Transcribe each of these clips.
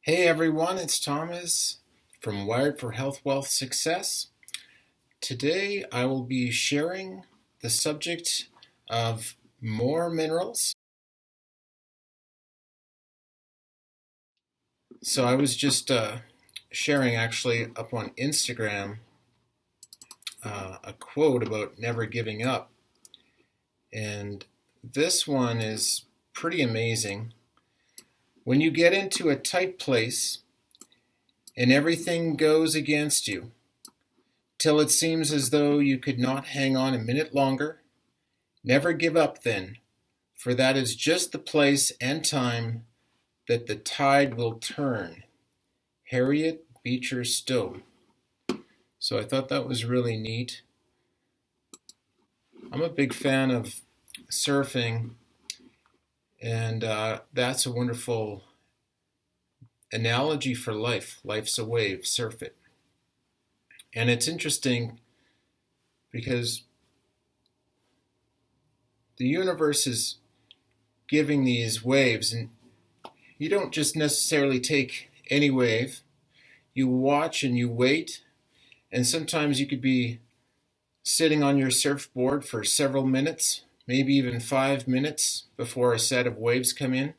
Hey everyone, it's Thomas from Wired for Health, Wealth, Success. Today I will be sharing the subject of more minerals. So I was just sharing actually up on Instagram a quote about never giving up. And this one is pretty amazing. When you get into a tight place and everything goes against you, till it seems as though you could not hang on a minute longer, never give up then, for that is just the place and time that the tide will turn. Harriet Beecher Stowe. So I thought that was really neat. I'm a big fan of surfing, and that's a wonderful analogy for life. Life's a wave, surf it. And it's interesting because the universe is giving these waves, and you don't just necessarily take any wave. You watch and you wait, and sometimes you could be sitting on your surfboard for several minutes, maybe even 5 minutes before a set of waves come in.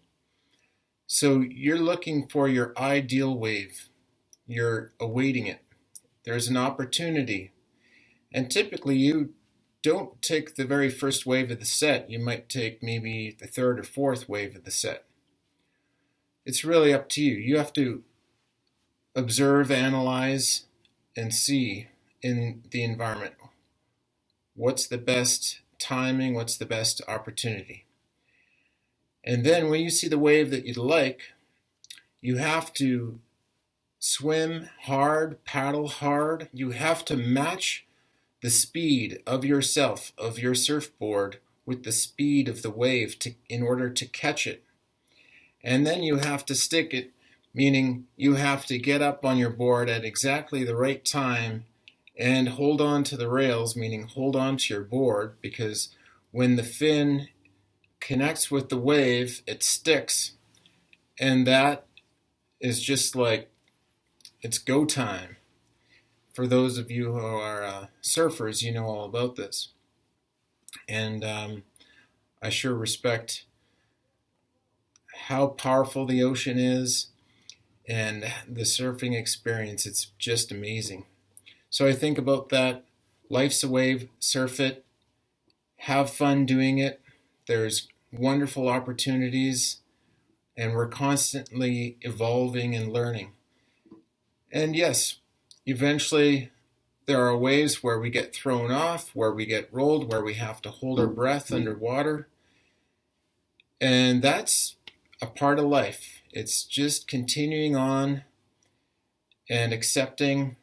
So you're looking for your ideal wave. You're awaiting it. There's an opportunity. And typically you don't take the very first wave of the set. You might take maybe the third or fourth wave of the set. It's really up to you. You have to observe, analyze, and see in the environment what's the best timing, what's the best opportunity. And then when you see the wave that you'd like, you have to swim hard, paddle hard. You have to match the speed of yourself, of your surfboard, with the speed of the wave in order to catch it. And then you have to stick it, meaning you have to get up on your board at exactly the right time and hold on to the rails, meaning hold on to your board, because when the fin connects with the wave, it sticks. And that is just like, it's go time. For those of you who are surfers, you know all about this. And I sure respect how powerful the ocean is and the surfing experience. It's just amazing. So I think about that. Life's a wave, surf it, have fun doing it. There's wonderful opportunities, and we're constantly evolving and learning. And yes, eventually there are waves where we get thrown off, where we get rolled, where we have to hold our breath underwater. And that's a part of life. It's just continuing on and accepting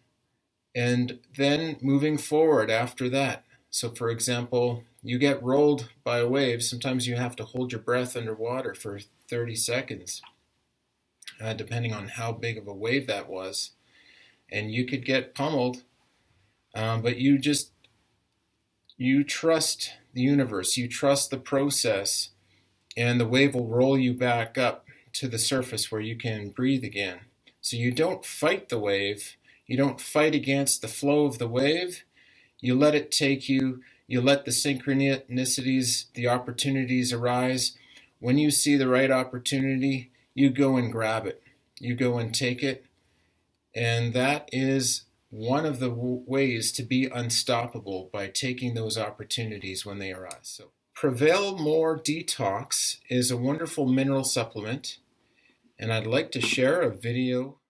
and then moving forward after that. So for example, you get rolled by a wave, sometimes you have to hold your breath underwater for 30 seconds, depending on how big of a wave that was. And you could get pummeled, but you trust the universe, you trust the process, and the wave will roll you back up to the surface where you can breathe again. So you don't fight the wave. You don't fight against the flow of the wave. You let it take you. You let the synchronicities, the opportunities arise. When you see the right opportunity, you go and grab it. You go and take it. And that is one of the ways to be unstoppable, by taking those opportunities when they arise. So Prevail More Detox is a wonderful mineral supplement, and I'd like to share a video.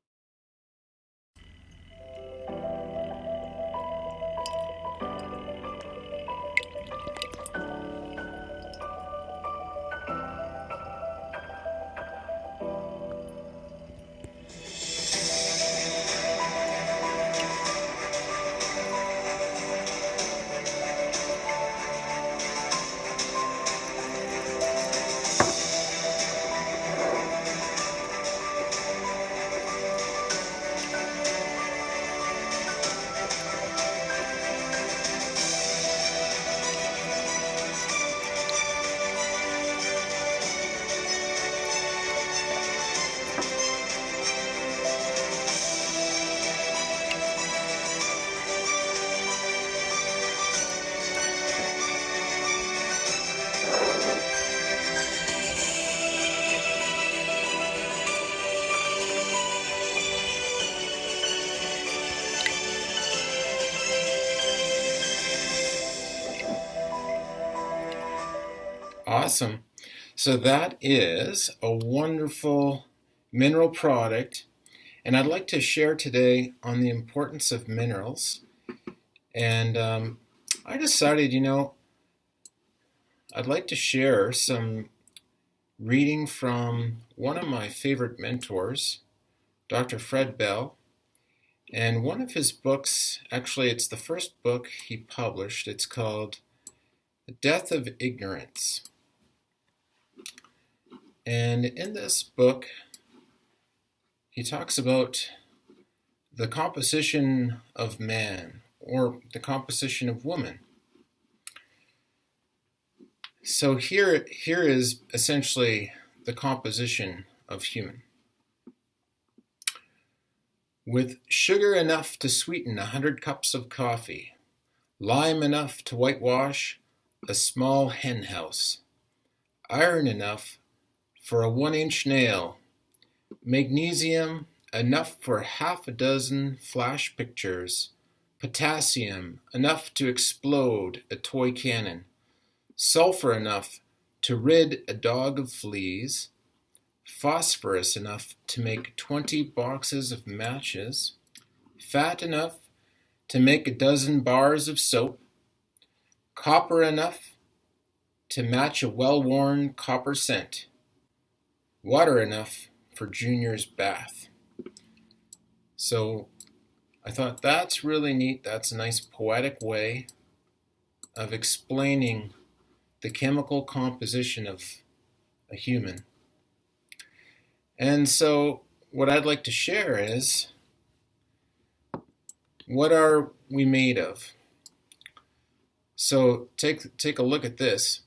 Awesome. So that is a wonderful mineral product, and I'd like to share today on the importance of minerals. And I decided, I'd like to share some reading from one of my favorite mentors, Dr. Fred Bell. And one of his books, actually, it's the first book he published. It's called The Death of Ignorance. And in this book, he talks about the composition of man, or the composition of woman. So here is essentially the composition of human. With sugar enough to sweeten 100 cups of coffee, lime enough to whitewash a small hen house, iron enough for a 1-inch nail, magnesium enough for half a dozen flash pictures, potassium enough to explode a toy cannon, sulfur enough to rid a dog of fleas, phosphorus enough to make 20 boxes of matches, fat enough to make a dozen bars of soap, copper enough to match a well-worn copper cent, water enough for Junior's bath. So I thought that's really neat. That's a nice poetic way of explaining the chemical composition of a human. And so what I'd like to share is, what are we made of? So take a look at this.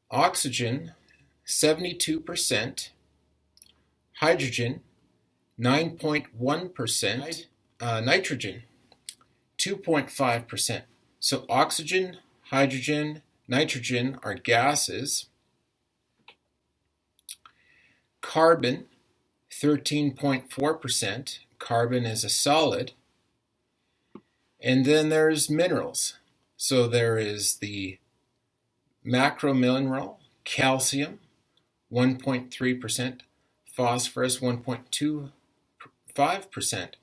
Oxygen, 72%, hydrogen, 9.1%, nitrogen, 2.5%. So oxygen, hydrogen, nitrogen are gases. Carbon, 13.4%. Carbon is a solid. And then there's minerals. So there is the macromineral, calcium, 1.3%, phosphorus, 1.25%,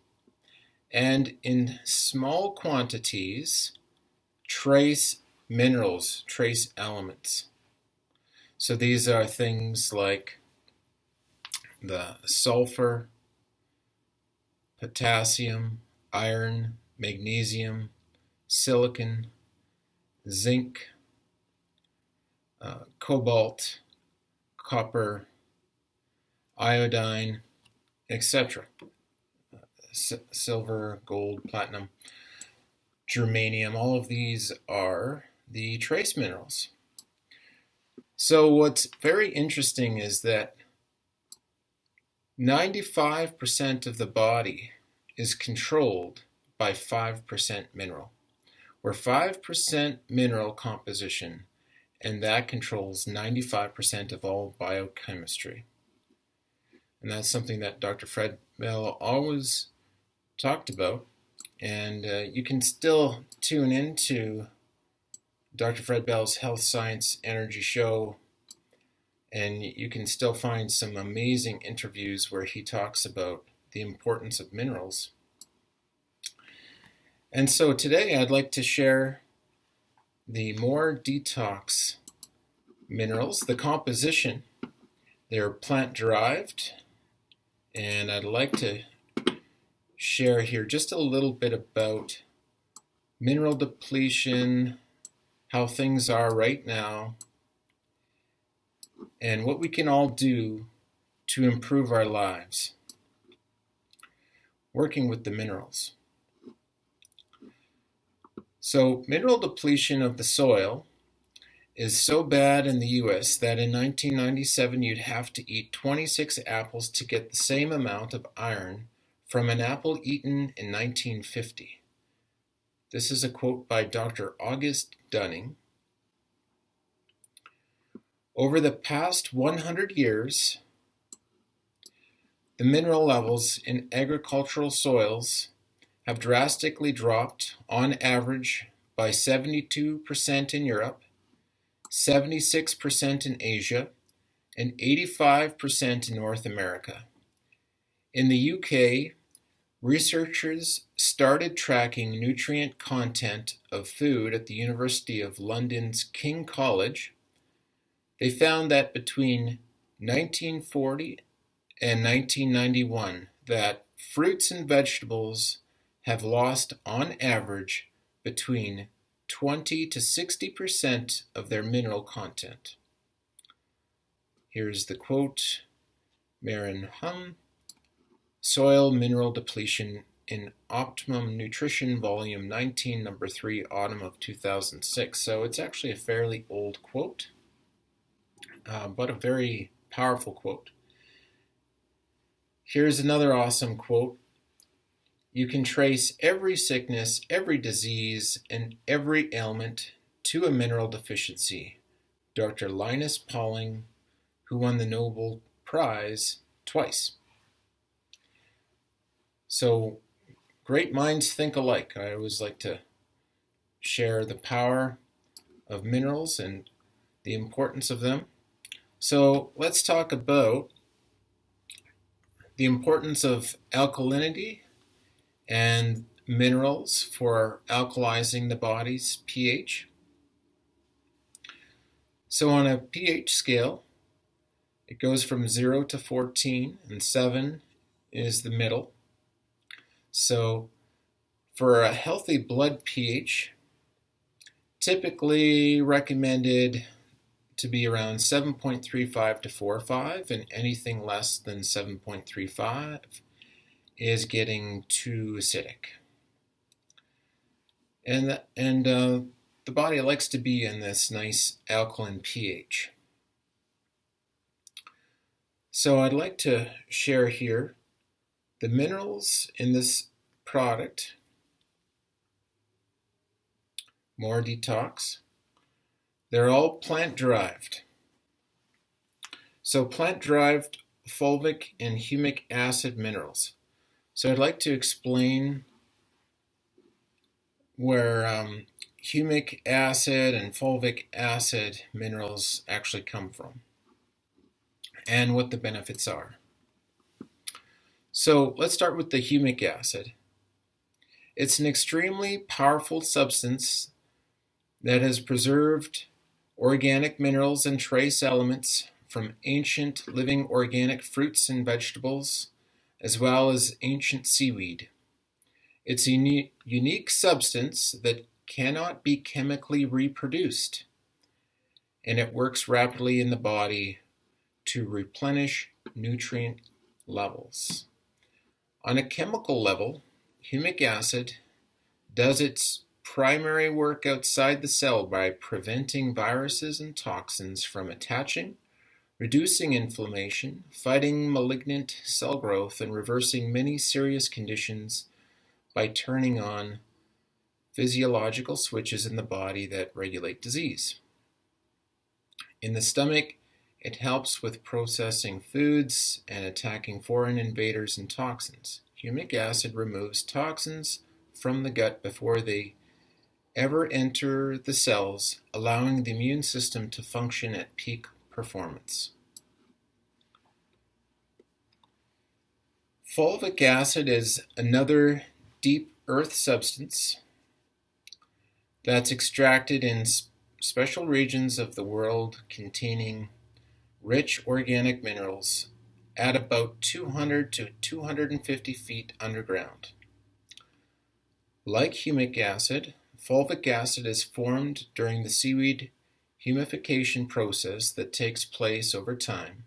and in small quantities, trace minerals, trace elements. So these are things like the sulfur, potassium, iron, magnesium, silicon, zinc, cobalt, copper, iodine, etc. Silver, gold, platinum, germanium, all of these are the trace minerals. So what's very interesting is that 95% of the body is controlled by 5% mineral. We're 5% mineral composition, and that controls 95% of all biochemistry. And that's something that Dr. Fred Bell always talked about. And you can still tune into Dr. Fred Bell's Health Science Energy Show, and you can still find some amazing interviews where he talks about the importance of minerals. And so today I'd like to share the more detox minerals, the composition. They're plant-derived, and I'd like to share here just a little bit about mineral depletion, how things are right now, and what we can all do to improve our lives working with the minerals. So mineral depletion of the soil is so bad in the US that in 1997 you'd have to eat 26 apples to get the same amount of iron from an apple eaten in 1950. This is a quote by Dr. August Dunning. Over the past 100 years, the mineral levels in agricultural soils have drastically dropped, on average by 72% in Europe, 76% in Asia, and 85% in North America. In the UK, researchers started tracking nutrient content of food at the University of London's King College. They found that between 1940 and 1991 that fruits and vegetables have lost on average between 20 to 60% of their mineral content. Here's the quote, Marin Hum, Soil Mineral Depletion in Optimum Nutrition, Volume 19, Number 3, Autumn of 2006. So it's actually a fairly old quote, but a very powerful quote. Here's another awesome quote. You can trace every sickness, every disease, and every ailment to a mineral deficiency. Dr. Linus Pauling, who won the Nobel Prize twice. So, great minds think alike. I always like to share the power of minerals and the importance of them. So, let's talk about the importance of alkalinity and minerals for alkalizing the body's pH. So on a pH scale, it goes from 0 to 14, and 7 is the middle. So for a healthy blood pH, typically recommended to be around 7.35 to 4.5, and anything less than 7.35 is getting too acidic. And the body likes to be in this nice alkaline pH. So I'd like to share here the minerals in this product. More detox. They're all plant-derived. So plant-derived fulvic and humic acid minerals. So I'd like to explain where humic acid and fulvic acid minerals actually come from and what the benefits are. So let's start with the humic acid. It's an extremely powerful substance that has preserved organic minerals and trace elements from ancient living organic fruits and vegetables, as well as ancient seaweed. It's a unique substance that cannot be chemically reproduced, and it works rapidly in the body to replenish nutrient levels. On a chemical level, humic acid does its primary work outside the cell by preventing viruses and toxins from attaching, reducing inflammation, fighting malignant cell growth, and reversing many serious conditions by turning on physiological switches in the body that regulate disease. In the stomach, it helps with processing foods and attacking foreign invaders and toxins. Humic acid removes toxins from the gut before they ever enter the cells, allowing the immune system to function at peak performance. Fulvic acid is another deep earth substance that's extracted in special regions of the world containing rich organic minerals at about 200 to 250 feet underground. Like humic acid, fulvic acid is formed during the seaweed humification process that takes place over time.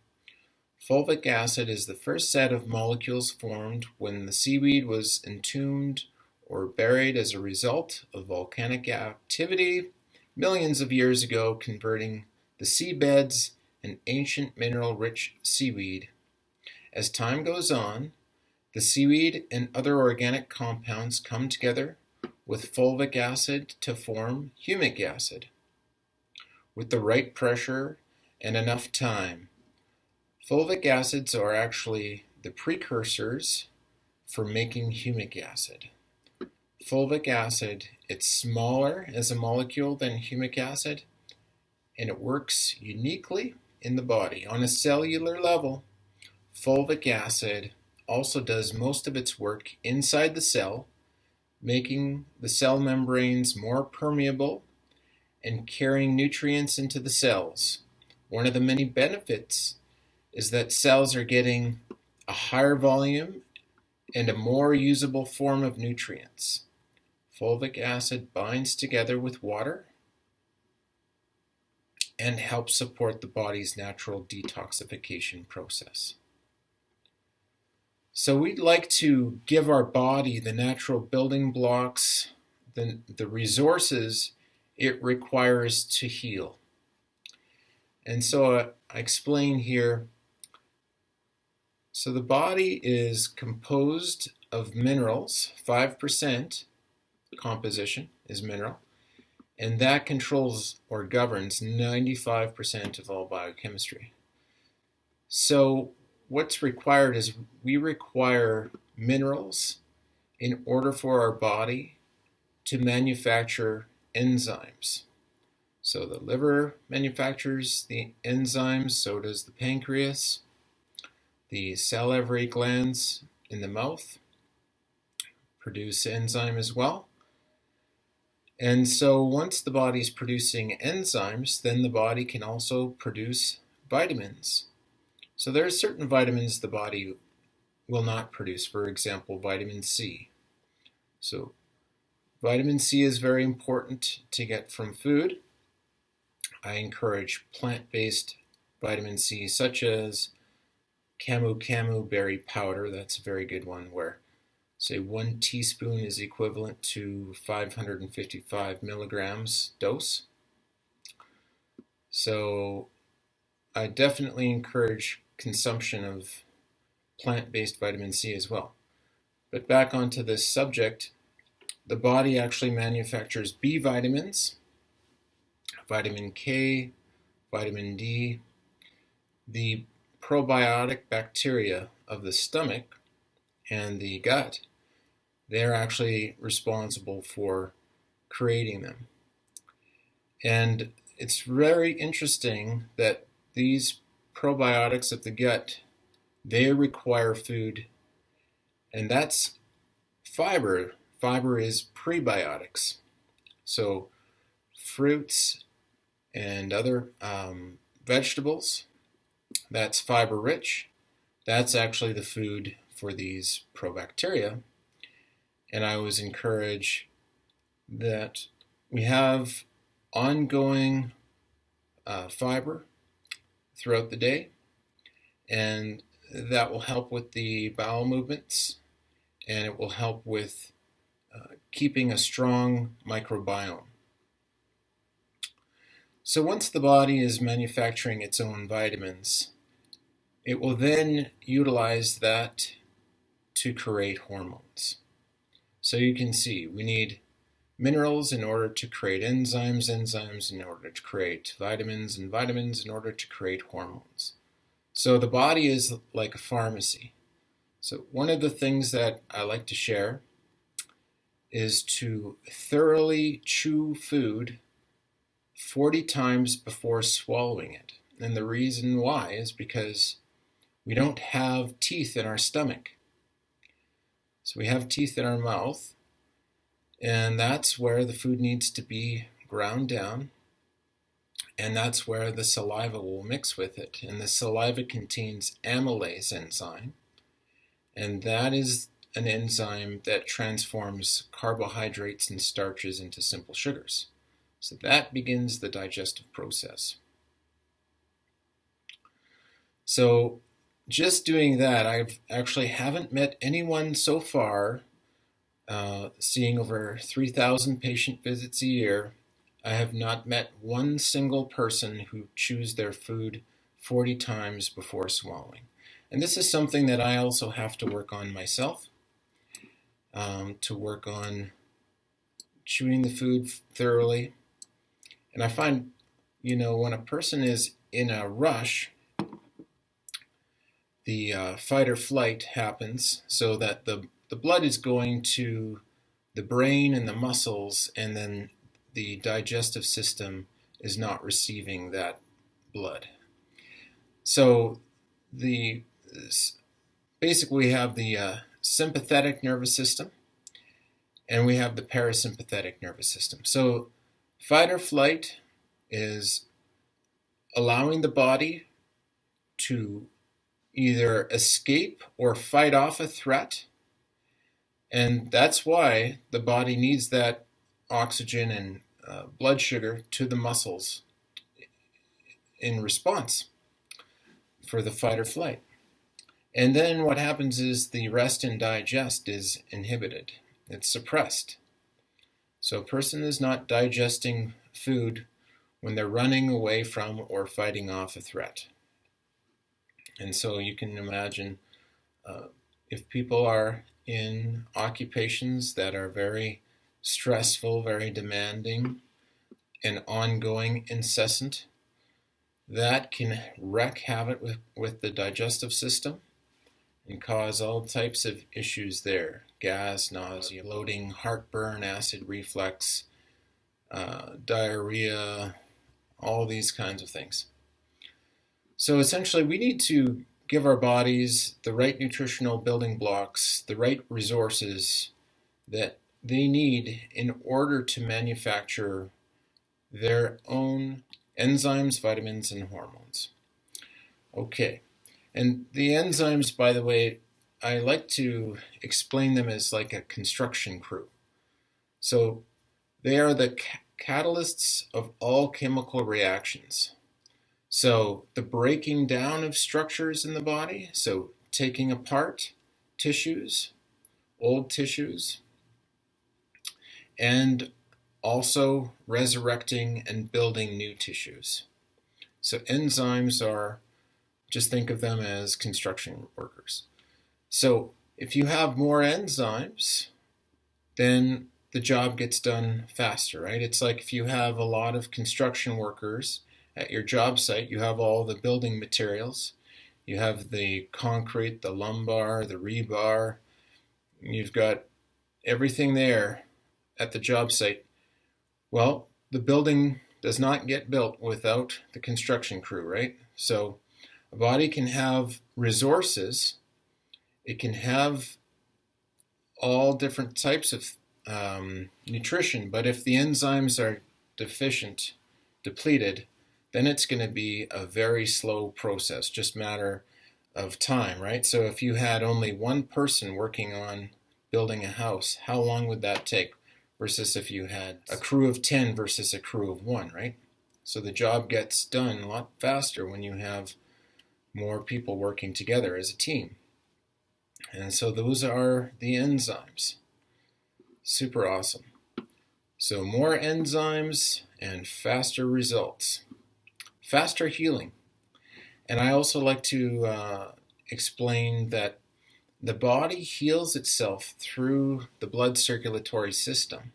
Fulvic acid is the first set of molecules formed when the seaweed was entombed or buried as a result of volcanic activity millions of years ago, converting the seabeds and ancient mineral-rich seaweed. As time goes on, the seaweed and other organic compounds come together with fulvic acid to form humic acid. With the right pressure and enough time, fulvic acids are actually the precursors for making humic acid. Fulvic acid, it's smaller as a molecule than humic acid, and it works uniquely in the body. On a cellular level, fulvic acid also does most of its work inside the cell, making the cell membranes more permeable and carrying nutrients into the cells. One of the many benefits is that cells are getting a higher volume and a more usable form of nutrients. Fulvic acid binds together with water and helps support the body's natural detoxification process. So we'd like to give our body the natural building blocks, the resources it requires to heal. And so I explain here, so the body is composed of minerals, 5% composition is mineral, and that controls or governs 95% of all biochemistry. So what's required is we require minerals in order for our body to manufacture enzymes. So the liver manufactures the enzymes, so does the pancreas. The salivary glands in the mouth produce enzyme as well. And so once the body's producing enzymes, then the body can also produce vitamins. So there are certain vitamins the body will not produce, for example, vitamin C. So vitamin C is very important to get from food. I encourage plant-based vitamin C, such as camu berry powder. That's a very good one, where say 1 teaspoon is equivalent to 555 milligrams dose. So I definitely encourage consumption of plant-based vitamin C as well. But back onto this subject, the body actually manufactures B vitamins, vitamin K, vitamin D. The probiotic bacteria of the stomach and the gut, they're actually responsible for creating them. And it's very interesting that these probiotics of the gut, they require food, and that's fiber. Fiber is prebiotics. So fruits and other vegetables, that's fiber rich. That's actually the food for these probacteria. And I always encourage that we have ongoing fiber throughout the day, and that will help with the bowel movements, and it will help with keeping a strong microbiome. So once the body is manufacturing its own vitamins, it will then utilize that to create hormones. So you can see we need minerals in order to create enzymes, enzymes in order to create vitamins, and vitamins in order to create hormones. So the body is like a pharmacy. So one of the things that I like to share is to thoroughly chew food 40 times before swallowing it. And the reason why is because we don't have teeth in our stomach. So we have teeth in our mouth, and that's where the food needs to be ground down, and that's where the saliva will mix with it. And the saliva contains amylase enzyme, and that is an enzyme that transforms carbohydrates and starches into simple sugars. So that begins the digestive process. So just doing that, I actually haven't met anyone so far, seeing over 3,000 patient visits a year. I have not met one single person who chews their food 40 times before swallowing. And this is something that I also have to work on myself, to work on chewing the food thoroughly. And I find, when a person is in a rush, the fight or flight happens, so that the blood is going to the brain and the muscles, and then the digestive system is not receiving that blood. So basically we have the sympathetic nervous system and we have the parasympathetic nervous system. So fight or flight is allowing the body to either escape or fight off a threat. And that's why the body needs that oxygen and blood sugar to the muscles in response for the fight or flight. And then what happens is the rest and digest is inhibited. It's suppressed. So a person is not digesting food when they're running away from or fighting off a threat. And so you can imagine if people are in occupations that are very stressful, very demanding, and ongoing, incessant, that can wreak havoc with the digestive system and cause all types of issues there. Gas, nausea, bloating, heartburn, acid reflux, diarrhea, all these kinds of things. So essentially we need to give our bodies the right nutritional building blocks, the right resources that they need in order to manufacture their own enzymes, vitamins, and hormones. Okay, and the enzymes, by the way, I like to explain them as like a construction crew. So they are the catalysts of all chemical reactions. So the breaking down of structures in the body, so taking apart tissues, old tissues, and also resurrecting and building new tissues. So enzymes are, just think of them as construction workers. So if you have more enzymes, then the job gets done faster, right? It's like if you have a lot of construction workers at your job site, you have all the building materials. You have the concrete, the lumbar, the rebar. You've got everything there at the job site. Well, the building does not get built without the construction crew, right? So a body can have resources. It can have all different types of nutrition, but if the enzymes are deficient, depleted, then it's going to be a very slow process, just matter of time, right? So if you had only one person working on building a house, how long would that take? Versus if you had a crew of 10 versus a crew of 1, right? So the job gets done a lot faster when you have more people working together as a team. And so those are the enzymes. Super awesome. So more enzymes and faster results. Faster healing. And I also like to explain that the body heals itself through the blood circulatory system.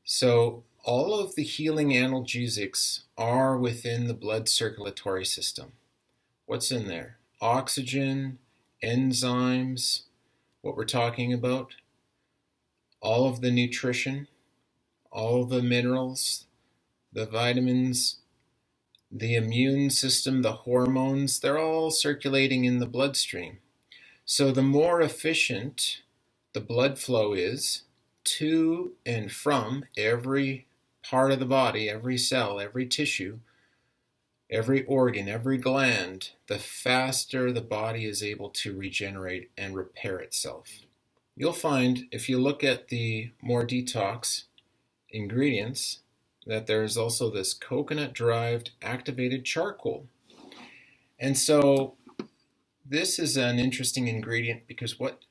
So all of the healing analgesics are within the blood circulatory system. What's in there? Oxygen, enzymes, what we're talking about, all of the nutrition, all of the minerals, the vitamins, the immune system, the hormones, they're all circulating in the bloodstream. So the more efficient the blood flow is to and from every part of the body, every cell, every tissue, every organ, every gland, the faster the body is able to regenerate and repair itself. You'll find if you look at the more detox ingredients that there's also this coconut-derived activated charcoal. And so this is an interesting ingredient because what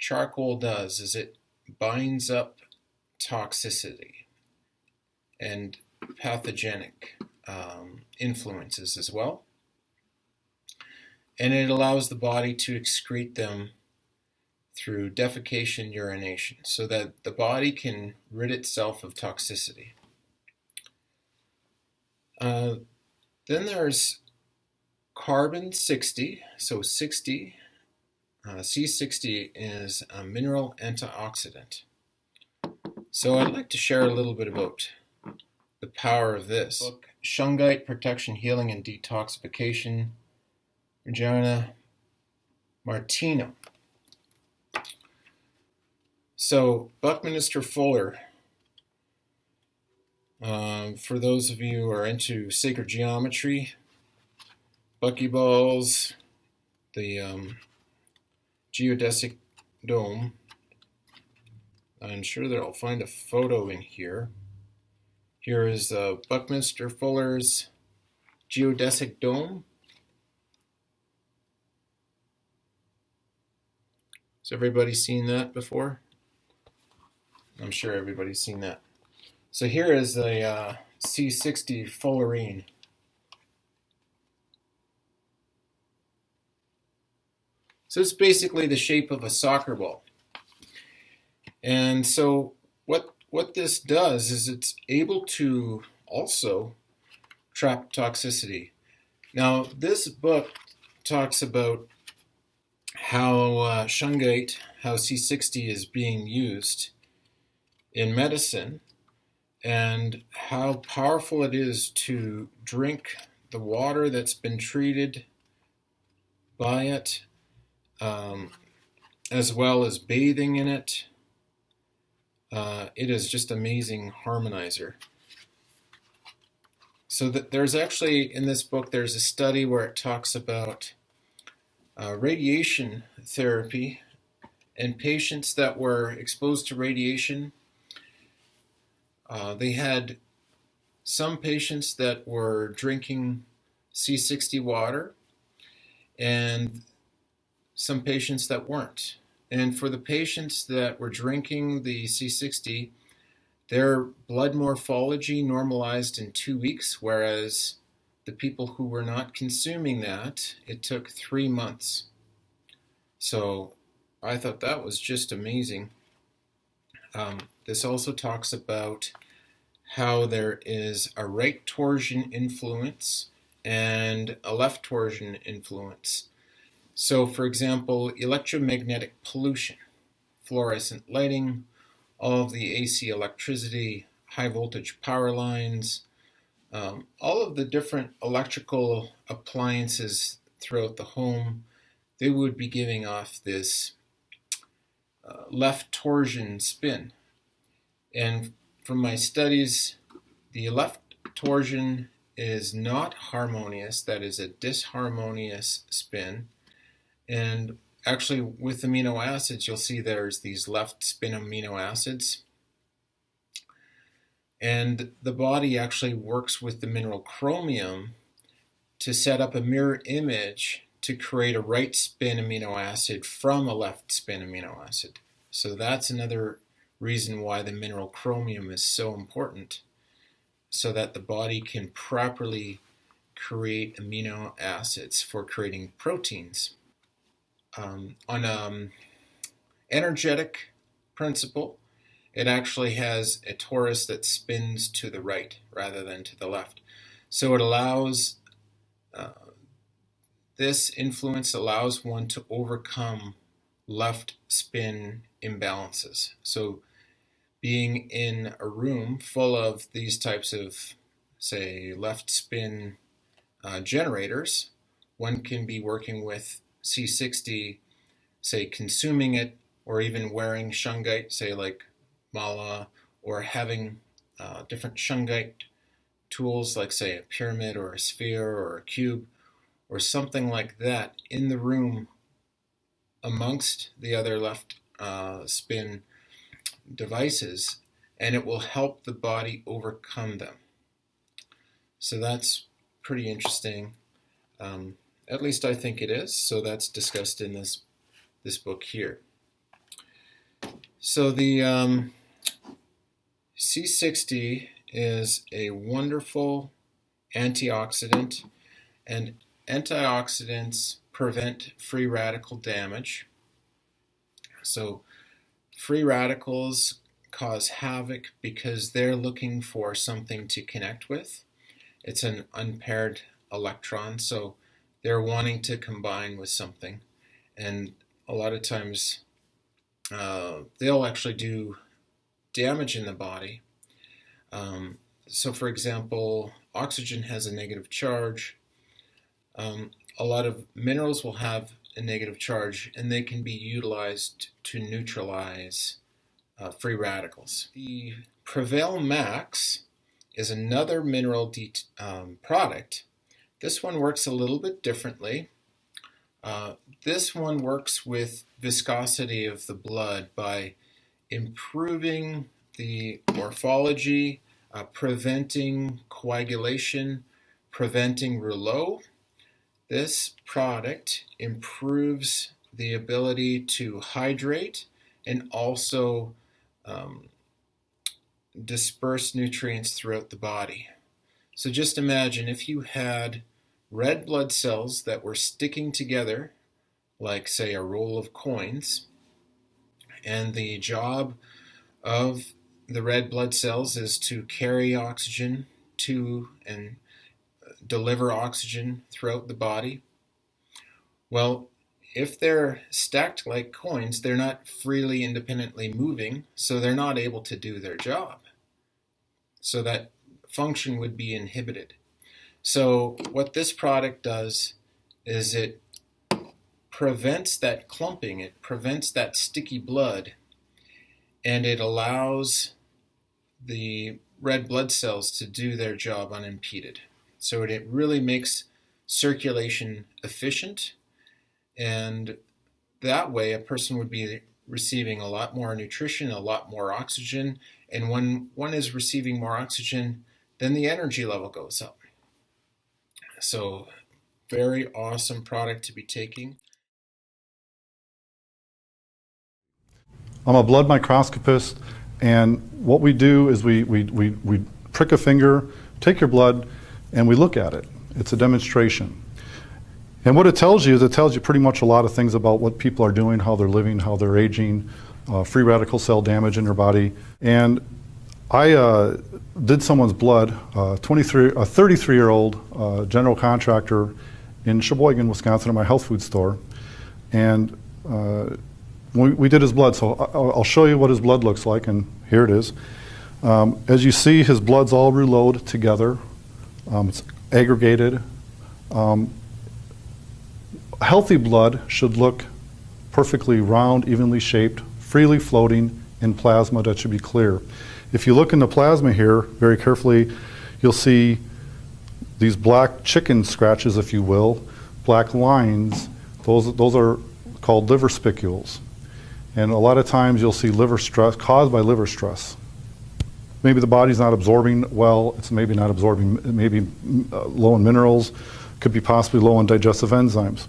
charcoal does is it binds up toxicity and pathogenic influences as well. And it allows the body to excrete them through defecation, urination, so that the body can rid itself of toxicity. Then there's carbon 60, so 60, C60 is a mineral antioxidant. So I'd like to share a little bit about the power of this book. Shungite Protection, Healing, and Detoxification, Regina Martino. So Buckminster Fuller, for those of you who are into sacred geometry, buckyballs, the geodesic dome. I'm sure that I'll find a photo in here. Here is Buckminster Fuller's geodesic dome. Has everybody seen that before? I'm sure everybody's seen that. So here is a C60 fullerene. So it's basically the shape of a soccer ball. And so what this does is it's able to also trap toxicity. Now this book talks about how shungite, how C60 is being used in medicine, and how powerful it is to drink the water that's been treated by it, as well as bathing in it. It is just amazing harmonizer. So there's actually, in this book, there's a study where it talks about radiation therapy and patients that were exposed to radiation. They had some patients that were drinking C60 water and some patients that weren't. And for the patients that were drinking the C60, their blood morphology normalized in 2 weeks, whereas the people who were not consuming that, it took 3 months. So I thought that was just amazing. This also talks about how there is a right torsion influence and a left torsion influence. So, for example, electromagnetic pollution, fluorescent lighting, all of the AC electricity, high voltage power lines, all of the different electrical appliances throughout the home, they would be giving off this left torsion spin. And from my studies, the left torsion is not harmonious, that is a disharmonious spin. And actually with amino acids, you'll see there's these left spin amino acids. And the body actually works with the mineral chromium to set up a mirror image to create a right spin amino acid from a left spin amino acid. So that's another reason why the mineral chromium is so important, so that the body can properly create amino acids for creating proteins. On energetic principle, it actually has a torus that spins to the right rather than to the left. So it allows, this influence allows one to overcome left spin imbalances. So being in a room full of these types of, say, left spin generators, one can be working with C60, say consuming it, or even wearing shungite, say like mala, or having different shungite tools like, say, a pyramid or a sphere or a cube or something like that in the room amongst the other left spin devices, and it will help the body overcome them. So that's pretty interesting. At least I think it is. So that's discussed in this book here. So the C60 is a wonderful antioxidant, and antioxidants prevent free radical damage. So free radicals cause havoc because they're looking for something to connect with. It's an unpaired electron, so they're wanting to combine with something. And a lot of times they'll actually do damage in the body. So for example, oxygen has a negative charge. A lot of minerals will have a negative charge, and they can be utilized to neutralize free radicals. The Prevail Max is another mineral product. This one works a little bit differently. This one works with viscosity of the blood by improving the morphology, preventing coagulation, preventing rouleau. This product improves the ability to hydrate and also disperse nutrients throughout the body. So just imagine if you had red blood cells that were sticking together, like, say, a roll of coins, and the job of the red blood cells is to carry oxygen to and deliver oxygen throughout the body. Well, if they're stacked like coins, they're not freely independently moving, so they're not able to do their job. So that function would be inhibited. So what this product does is it prevents that clumping, it prevents that sticky blood, and it allows the red blood cells to do their job unimpeded. So it really makes circulation efficient, and that way a person would be receiving a lot more nutrition, a lot more oxygen, and when one is receiving more oxygen, then the energy level goes up. So very awesome product to be taking. I'm a blood microscopist, and what we do is we prick a finger, take your blood, and we look at it. It's a demonstration. And what it tells you is it tells you pretty much a lot of things about what people are doing, how they're living, how they're aging, free radical cell damage in their body. And I did someone's blood, a 33-year-old general contractor in Sheboygan, Wisconsin, at my health food store. And we did his blood, so I'll show you what his blood looks like, and here it is. As you see, his blood's all reloaded together. It's aggregated. Healthy blood should look perfectly round, evenly shaped, freely floating in plasma that should be clear. If you look in the plasma here very carefully, you'll see these black chicken scratches, if you will, black lines. Those are called liver spicules. And a lot of times you'll see liver stress caused by liver stress. Maybe the body's not absorbing well, it's maybe not absorbing, maybe low in minerals, could be possibly low in digestive enzymes.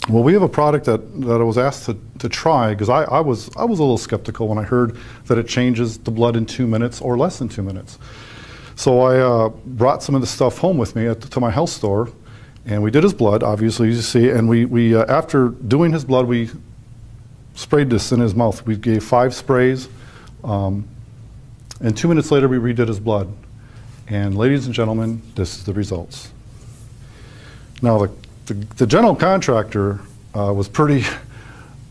Well, we have a product that I was asked to try, because I was a little skeptical when I heard that it changes the blood in 2 minutes or less than 2 minutes. So I brought some of the stuff home with me to my health store, and we did his blood, obviously, as you see, and we after doing his blood, we sprayed this in his mouth. We gave 5 sprays, and 2 minutes later we redid his blood. And ladies and gentlemen, this is the results. Now the general contractor was pretty,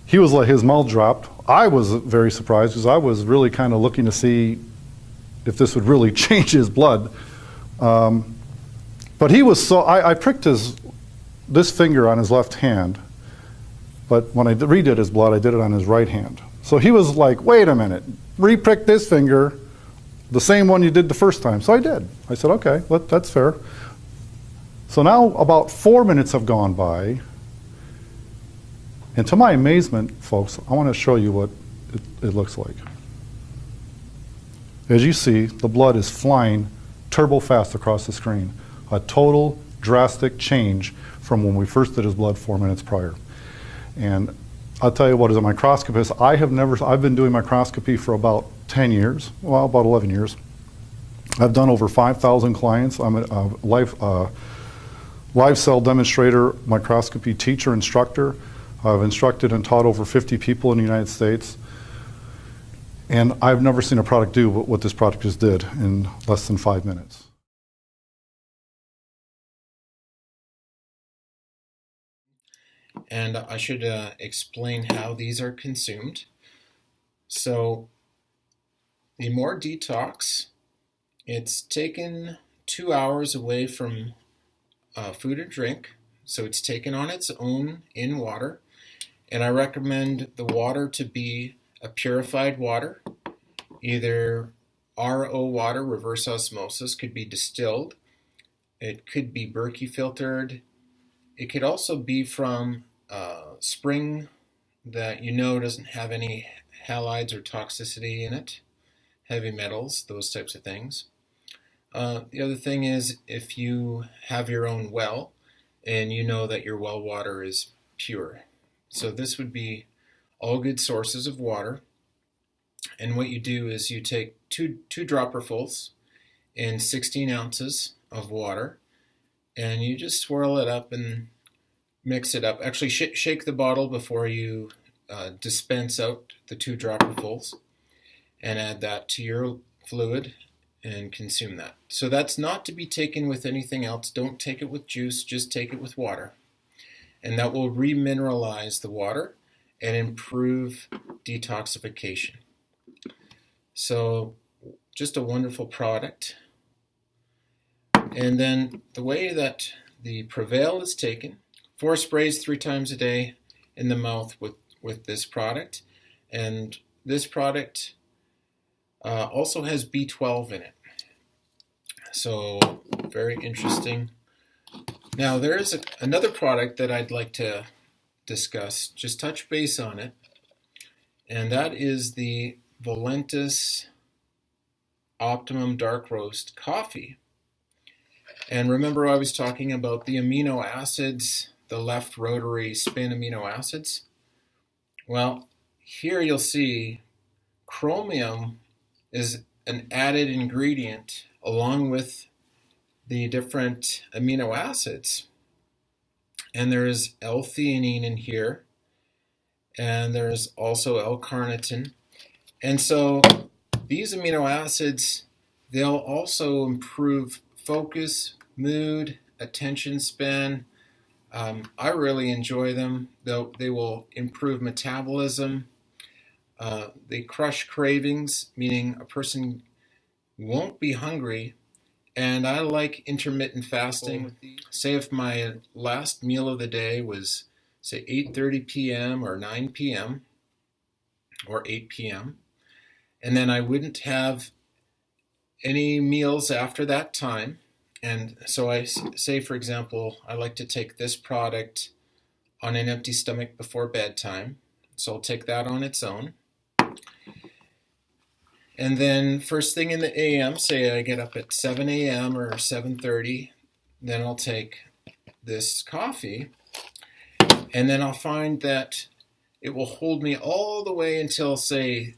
he was like, his mouth dropped. I was very surprised, because I was really kind of looking to see if this would really change his blood. But he was so, I pricked this finger on his left hand, but when I redid his blood, I did it on his right hand. So he was like, wait a minute, re-prick this finger, the same one you did the first time. So I did. I said, okay, that's fair. So now about 4 minutes have gone by, and to my amazement, folks, I want to show you what it looks like. As you see, the blood is flying turbo fast across the screen. A total drastic change from when we first did his blood 4 minutes prior. And I'll tell you what, as a microscopist, I've been doing microscopy for about 10 years, well, about 11 years. I've done over 5,000 clients. I'm a live cell demonstrator, microscopy teacher, instructor. I've instructed and taught over 50 people in the United States. And I've never seen a product do what this product just did in less than 5 minutes. And I should explain how these are consumed. So the more detox It's taken 2 hours away from food or drink, so it's taken on its own in water. And I recommend the water to be a purified water, either RO water, reverse osmosis, could be distilled. It could be Berkey filtered. It could also be from spring that you know doesn't have any halides or toxicity in it, heavy metals, those types of things. The other thing is if you have your own well and you know that your well water is pure. So this would be all good sources of water. And what you do is you take two dropperfuls in 16 ounces of water, and you just swirl it up and mix it up. Actually, shake the bottle before you dispense out the 2 dropperfuls, and add that to your fluid and consume that. So that's not to be taken with anything else. Don't take it with juice, just take it with water. And that will remineralize the water and improve detoxification. So just a wonderful product. And then the way that the Prevail is taken, 4 sprays 3 times a day in the mouth with this product. And this product also has B12 in it. So very interesting. Now there is another product that I'd like to discuss, just touch base on it, and that is the Valentus Optimum Dark Roast Coffee. And remember I was talking about the amino acids, the left rotary spin amino acids? Well, here you'll see chromium is an added ingredient along with the different amino acids. And there's L-theanine in here, and there's also L-carnitine. And so these amino acids, they'll also improve focus, mood, attention span. I really enjoy them. They will improve metabolism. They crush cravings, meaning a person won't be hungry. And I like intermittent fasting. Say if my last meal of the day was, say, 8:30 p.m. or 9 p.m. or 8 p.m., and then I wouldn't have any meals after that time. And so I say, for example, I like to take this product on an empty stomach before bedtime. So I'll take that on its own. And then first thing in the AM, say I get up at 7 a.m. or 7:30, then I'll take this coffee, and then I'll find that it will hold me all the way until, say,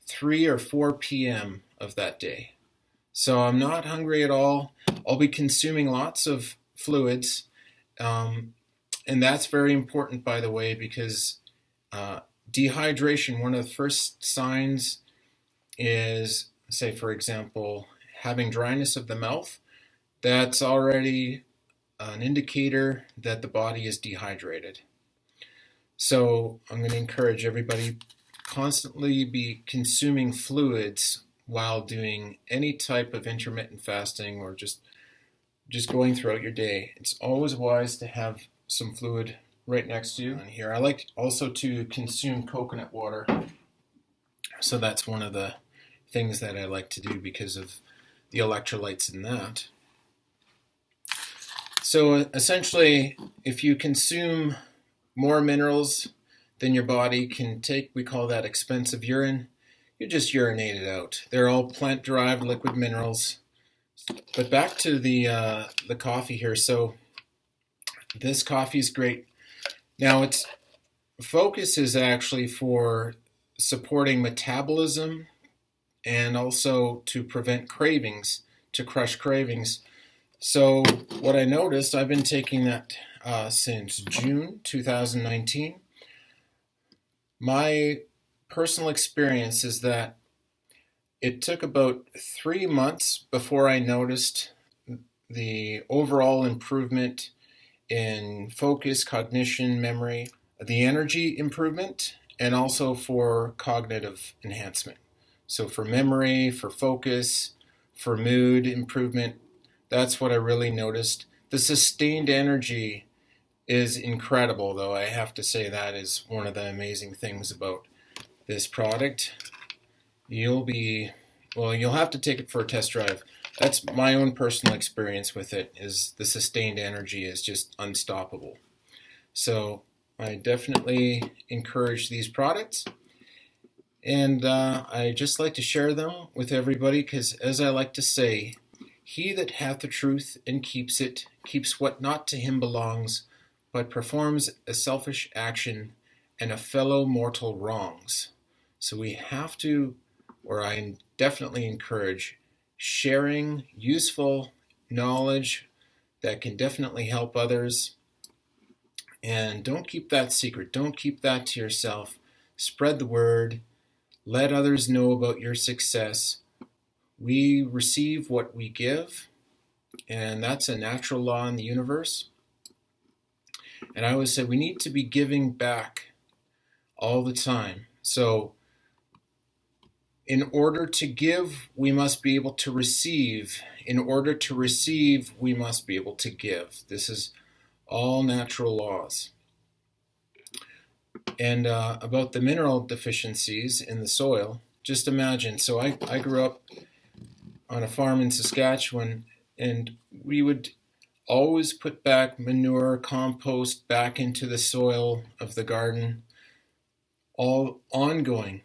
3 or 4 p.m. of that day. So I'm not hungry at all. I'll be consuming lots of fluids, and that's very important, by the way, because dehydration, one of the first signs is, say, for example, having dryness of the mouth. That's already an indicator that the body is dehydrated. So I'm going to encourage everybody constantly be consuming fluids while doing any type of intermittent fasting or just going throughout your day. It's always wise to have some fluid right next to you. And here I like also to consume coconut water. So that's one of the things that I like to do because of the electrolytes in that. So essentially, if you consume more minerals than your body can take, we call that expensive urine. You just urinate it out. They're all plant-derived liquid minerals. But back to the coffee here. So this coffee is great. Now its focus is actually for supporting metabolism and also to prevent cravings, to crush cravings. So what I noticed, I've been taking that since June 2019. My personal experience is that it took about 3 months before I noticed the overall improvement in focus, cognition, memory, the energy improvement, and also for cognitive enhancement. So for memory, for focus, for mood improvement. That's what I really noticed. The sustained energy is incredible, though. I have to say that is one of the amazing things about this product. You'll have to take it for a test drive. That's my own personal experience with it, is the sustained energy is just unstoppable. So I definitely encourage these products. And I just like to share them with everybody because, as I like to say, he that hath the truth and keeps it, keeps what not to him belongs, but performs a selfish action and a fellow mortal wrongs. So we have to, or I definitely encourage, sharing useful knowledge that can definitely help others. And don't keep that secret. Don't keep that to yourself. Spread the word. Let others know about your success. We receive what we give, and that's a natural law in the universe. And I always say we need to be giving back all the time. So in order to give, we must be able to receive. In order to receive, we must be able to give. This is all natural laws. And about the mineral deficiencies in the soil, just imagine. So I grew up on a farm in Saskatchewan, and we would always put back manure, compost back into the soil of the garden, all ongoing.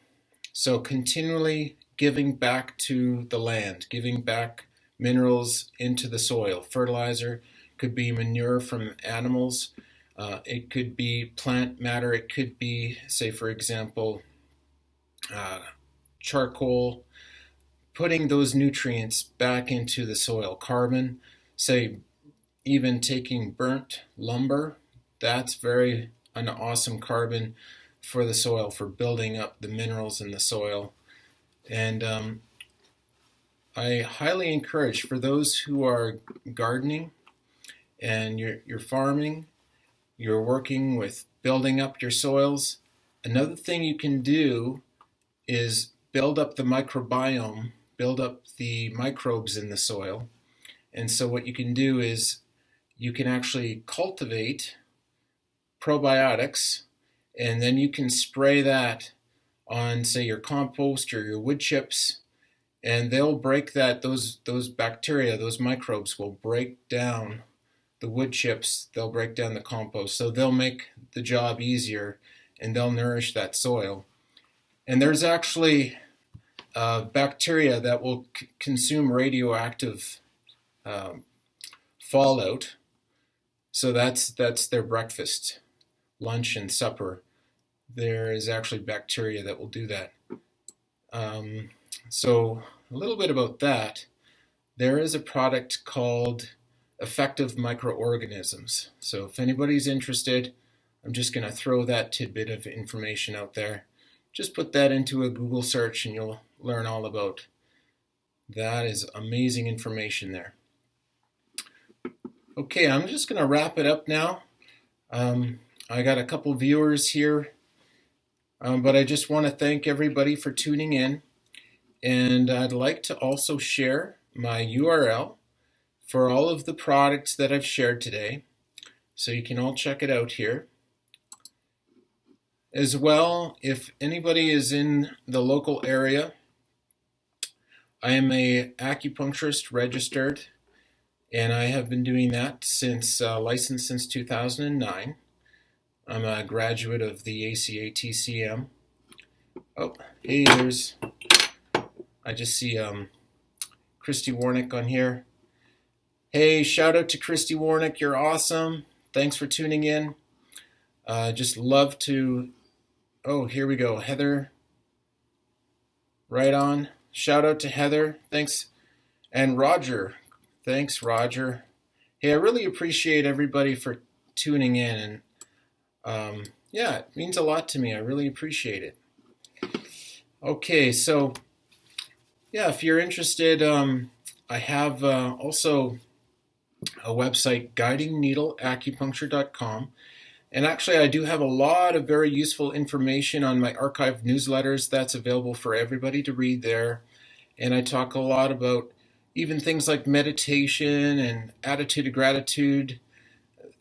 So continually giving back to the land, giving back minerals into the soil. Fertilizer could be manure from animals. It could be plant matter. It could be, say, for example, charcoal. Putting those nutrients back into the soil. Carbon, say, even taking burnt lumber, that's an awesome carbon for the soil, for building up the minerals in the soil. And I highly encourage, for those who are gardening and you're farming, you're working with building up your soils, another thing you can do is build up the microbiome, build up the microbes in the soil. And so what you can do is you can actually cultivate probiotics, and then you can spray that on, say, your compost or your wood chips, and they'll break those bacteria, those microbes will break down the wood chips, they'll break down the compost, so they'll make the job easier and they'll nourish that soil. And there's actually bacteria that will consume radioactive fallout. So that's their breakfast, lunch, and supper. There is actually bacteria that will do that. So a little bit about that. There is a product called Effective Microorganisms. So if anybody's interested, I'm just going to throw that tidbit of information out there. Just put that into a Google search and you'll learn all about. That is amazing information there. Okay, I'm just going to wrap it up now. I got a couple viewers here, but I just want to thank everybody for tuning in. And I'd like to also share my URL for all of the products that I've shared today, so you can all check it out here. As well, if anybody is in the local area, I am a acupuncturist registered, and I have been doing that since licensed since 2009. I'm a graduate of the ACA TCM. Oh, hey, I just see Christy Warnick on here. Hey, shout out to Christy Warnick, you're awesome. Thanks for tuning in. Just love to, oh, here we go, Heather. Right on. Shout out to Heather, thanks. And Roger, thanks, Roger. Hey, I really appreciate everybody for tuning in, and yeah, it means a lot to me. I really appreciate it. Okay, so yeah, if you're interested, I have also a website, guidingneedleacupuncture.com. And actually, I do have a lot of very useful information on my archived newsletters that's available for everybody to read there. And I talk a lot about even things like meditation and attitude of gratitude,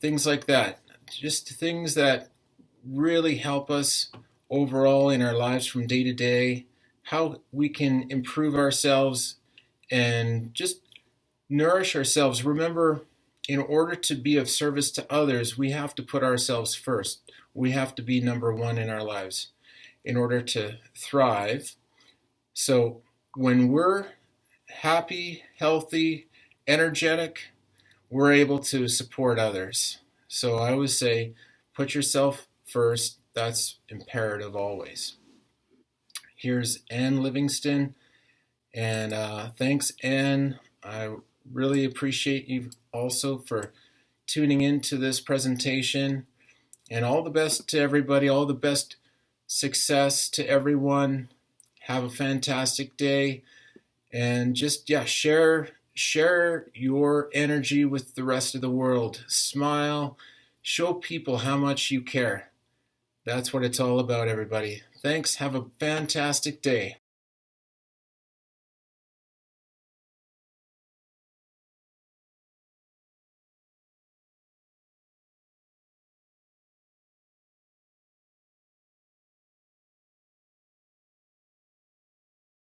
things like that. Just things that really help us overall in our lives from day to day, how we can improve ourselves and just nourish ourselves. Remember, in order to be of service to others, we have to put ourselves first. We have to be number one in our lives in order to thrive. So when we're happy, healthy, energetic, we're able to support others. So I always say, put yourself first. That's imperative always. Here's Ann Livingston. And thanks, Ann. I really appreciate you also for tuning into this presentation. And all the best to everybody, all the best success to everyone. Have a fantastic day. And just, yeah, share your energy with the rest of the world. Smile. Show people how much you care. That's what it's all about, everybody. Thanks. Have a fantastic day.